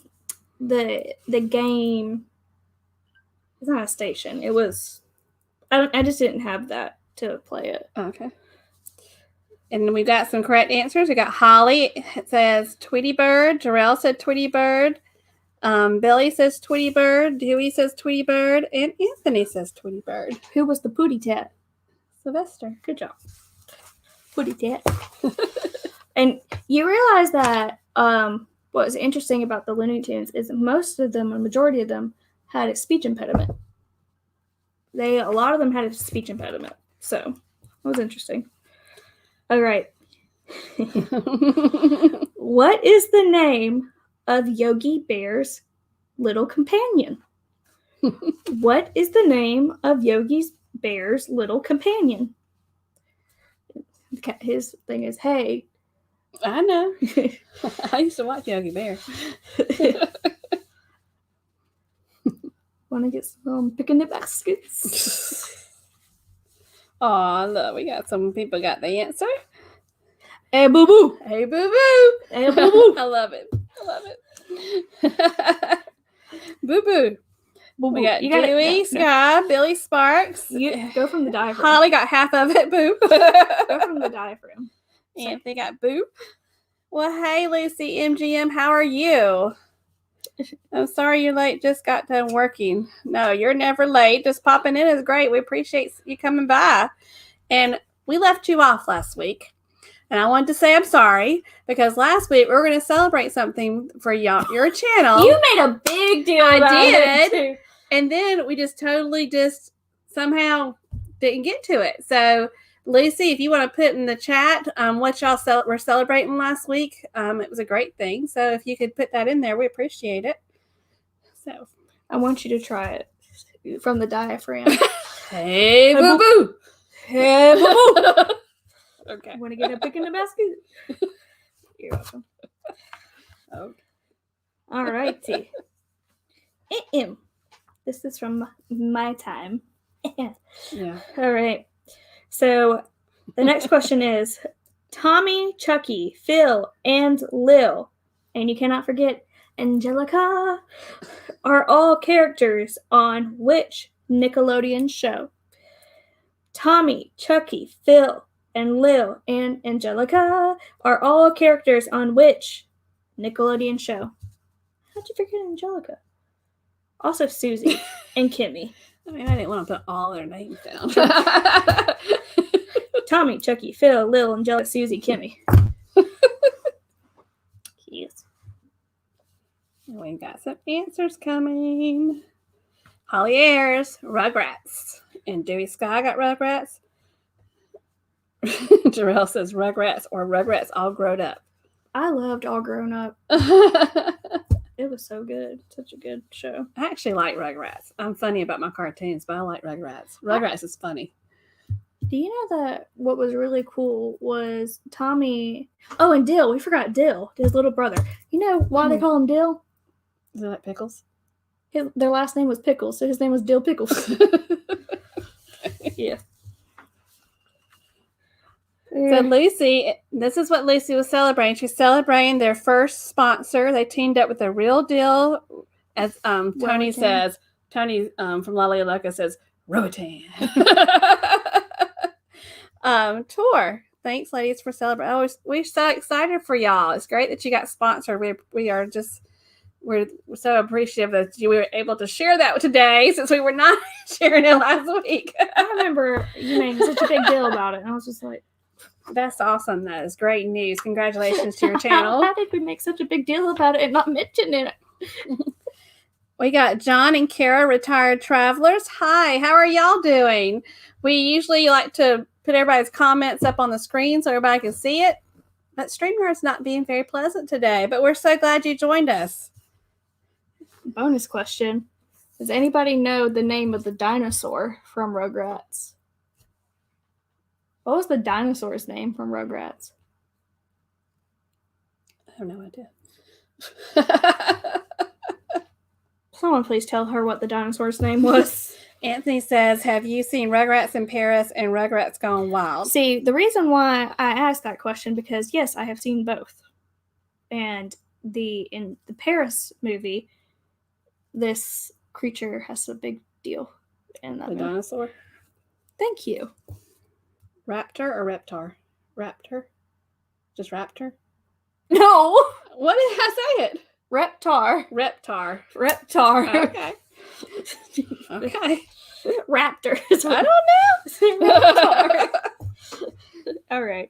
the game. It's not a station. It was I just didn't have that to play it. Okay. And we've got some correct answers. We got Holly. It says Tweety Bird. Jarrell said Tweety Bird. Billy says Tweety Bird. Dewey says Tweety Bird. And Anthony says Tweety Bird. Who was the putty tat? Sylvester. Good job. Putty tat. And you realize that what was interesting about the Looney Tunes is most of them, a majority of them, had a speech impediment. A lot of them had a speech impediment. So it was interesting. All right. What is the name of Yogi Bear's little companion? What is the name of Yogi Bear's little companion? His thing is, hey. I know. I used to watch Yogi Bear. Want to get some picnic baskets? Oh, look, we got some people got the answer. Hey, boo boo. Hey, boo boo. Hey, boo boo. I love it. Boo boo. We got Dewey, Sky, Billy Sparks. You go from the diaphragm. Holly got half of it, boo. Go from the diaphragm. Anthony got boo. Well, hey, Lucy, MGM, how are you? I'm sorry you're late. Just got done working. No, you're never late. Just popping in is great. We appreciate you coming by. And we left you off last week. And I wanted to say I'm sorry because last week we were going to celebrate something for your channel. You made a big deal about it too. And then we just totally somehow didn't get to it. So, Lucy, if you want to put in the chat what y'all were celebrating last week, it was a great thing. So if you could put that in there, we appreciate it. So I want you to try it from the diaphragm. Hey, boo boo. Hey, boo boo. Okay. Want to get a pick in the basket? You're welcome. Okay. All righty. This is from my time. Yeah. All right. So the next question is Tommy, Chucky, Phil, and Lil, and you cannot forget Angelica, are all characters on which Nickelodeon show. Tommy, Chucky, Phil, and Lil, and Angelica are all characters on which Nickelodeon show? How'd you forget Angelica? Also Susie and Kimmy. I mean, I didn't want to put all their names down. Tommy, Chucky, Phil, Lil, Angelica, Susie, Kimmy. Yes. We got some answers coming. Holly Ayers, Rugrats. And Dewey Sky got Rugrats. Jarrell says Rugrats or Rugrats All Grown Up. I loved All Grown Up. It was so good. Such a good show. I actually like Rugrats. I'm funny about my cartoons, but I like Rugrats. Rugrats is funny. Do you know that what was really cool was Tommy... Oh, and Dill. We forgot Dill, his little brother. You know why they call him Dill? Is it like Pickles? Their last name was Pickles, so his name was Dill Pickles. Yeah. So Lucy, this is what Lucy was celebrating. She's celebrating their first sponsor. They teamed up with The Real Deal, as Tony says. Tony from Lolly Luca says, Rotan. Tour. Thanks, ladies, for celebrating. Oh, we're so excited for y'all. It's great that you got sponsored. We're so appreciative that we were able to share that today, since we were not sharing it last week. I remember you made such a big deal about it, and I was just like, that's awesome. That is great news. Congratulations to your channel. How did we make such a big deal about it and not mention it? We got John and Kara, retired travelers. Hi, how are y'all doing? We usually like to put everybody's comments up on the screen so everybody can see it. But StreamYard's not being very pleasant today, but we're so glad you joined us. Bonus question. Does anybody know the name of the dinosaur from Rugrats? What was the dinosaur's name from Rugrats? I have no idea. Someone please tell her what the dinosaur's name was. Anthony says, have you seen Rugrats in Paris and Rugrats Gone Wild? See, the reason why I asked that question, because yes, I have seen both. And in the Paris movie, this creature has a big deal in that The movie. dinosaur? Thank you. Raptor or Reptar? Raptor? Just Raptor? No! What did I say it? Reptar. Reptar. Reptar. Okay. Okay. Raptor. I don't know. Reptar.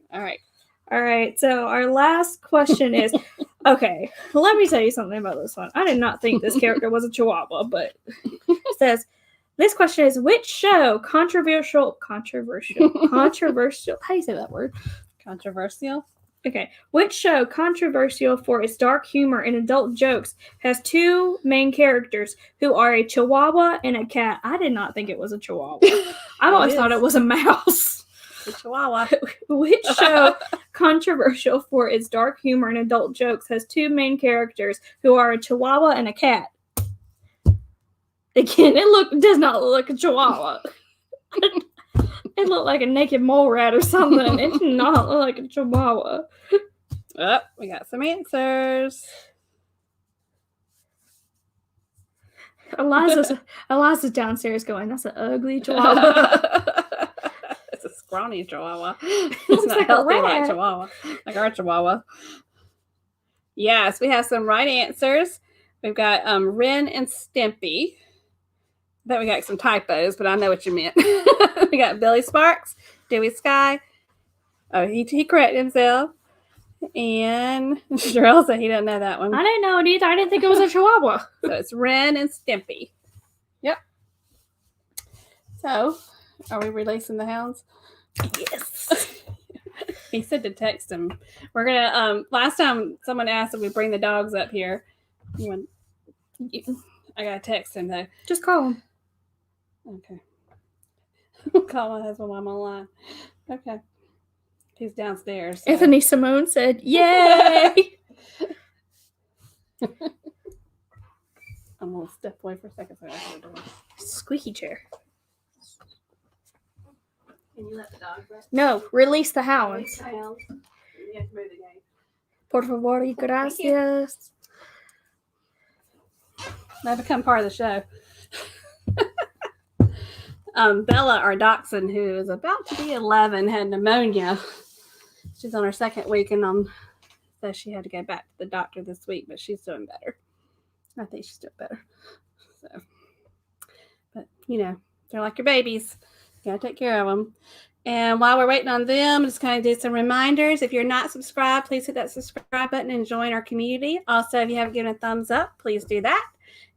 All right. So our last question is, okay, let me tell you something about this one. I did not think this character was a Chihuahua, but it says, this question is, which show controversial, how do you say that word? Controversial? Okay. Which show, controversial for its dark humor and adult jokes, has two main characters who are a Chihuahua and a cat? I did not think it was a Chihuahua. I always thought it was a mouse. The Chihuahua. Which show, controversial for its dark humor and adult jokes, has two main characters who are a Chihuahua and a cat? Again, does not look like a Chihuahua. It looked like a naked mole rat or something. It did not look like a Chihuahua. Oh, we got some answers. Eliza's downstairs going, that's an ugly Chihuahua. It's a scrawny Chihuahua. It's not like healthy a like rat. Chihuahua. Like our Chihuahua. Yes, we have some right answers. We've got Ren and Stimpy. I bet we got some typos, but I know what you meant. We got Billy Sparks, Dewey Sky. Oh, he corrected himself. And Jarrell said he doesn't know that one. I didn't know it either. I didn't think it was a Chihuahua. So it's Ren and Stimpy. Yep. So, are we releasing the hounds? Yes. He said to text him. We're gonna. Last time someone asked if we bring the dogs up here. I gotta text him though. Just call him. Okay. Call my husband while I'm online. Okay. He's downstairs. So. Anthony Simone said, "Yay!" I'm gonna step away for a second so I can open the door. Squeaky chair. Can you let the dog rest? No, release the hounds. Release the hounds. You have to move the game. Por favor y gracias. They become part of the show. Bella, our dachshund, who is about to be 11, had pneumonia. She's on her second week, and so she had to go back to the doctor this week, but she's doing better. I think she's doing better. So, but they're like your babies. You gotta take care of them. And while we're waiting on them, just kind of do some reminders. If you're not subscribed, please hit that subscribe button and join our community. Also, if you haven't given a thumbs up, please do that.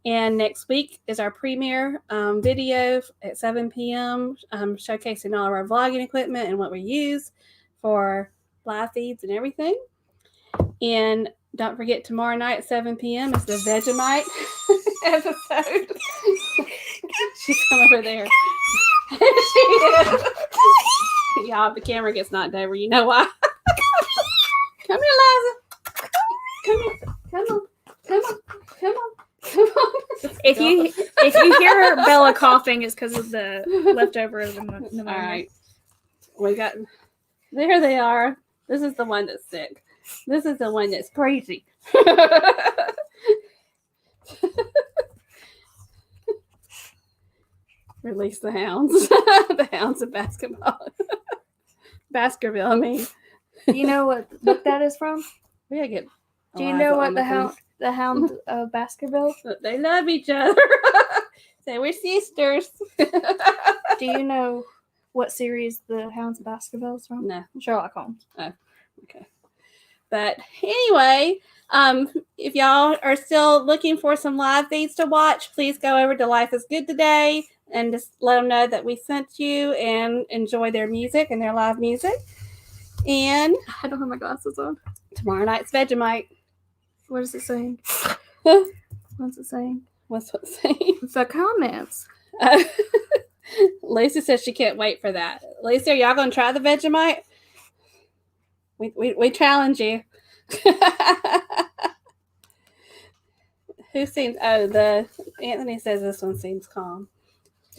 And next week is our premiere video at 7 p.m. Showcasing all of our vlogging equipment and what we use for live feeds and everything. And don't forget, tomorrow night at 7 p.m. is the Vegemite episode. She's come over there. She is. Y'all, the camera gets knocked over. You know why? Come here, Liza. Come here. Come on. Come on. Come on. Come on. If you hear Bella coughing, it's because of the leftover of the pneumonia. All right. There they are. This is the one that's sick. This is the one that's crazy. Release the hounds. The hounds of basketball. Baskerville, I mean. Do you know what book that is from? We gotta get. Do you know what the hound of Baskerville? They love each other. Say we're sisters. Do you know what series the Hounds of Baskerville is from? No. Sherlock Holmes. Oh, okay. But anyway, if y'all are still looking for some live feeds to watch, please go over to Life is Good Today and just let them know that we sent you and enjoy their music and their live music. And I don't have my glasses on. Tomorrow night's Vegemite. What is it saying? What's it saying? What's it saying? The comments. Lisa says she can't wait for that. Lisa, are y'all going to try the Vegemite? We challenge you. Who seems? Anthony says this one seems calm.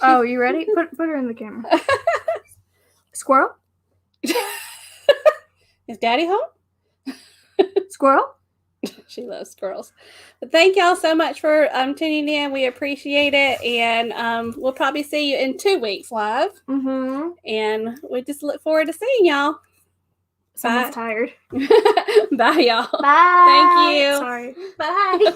Oh, you ready? Put her in the camera. Squirrel? Is Daddy home? Squirrel? She loves squirrels. But thank y'all so much for tuning in. We appreciate it. And we'll probably see you in 2 weeks live. Mm-hmm. And we just look forward to seeing y'all. Someone's tired. Bye, y'all. Bye. Thank you. Sorry. Bye.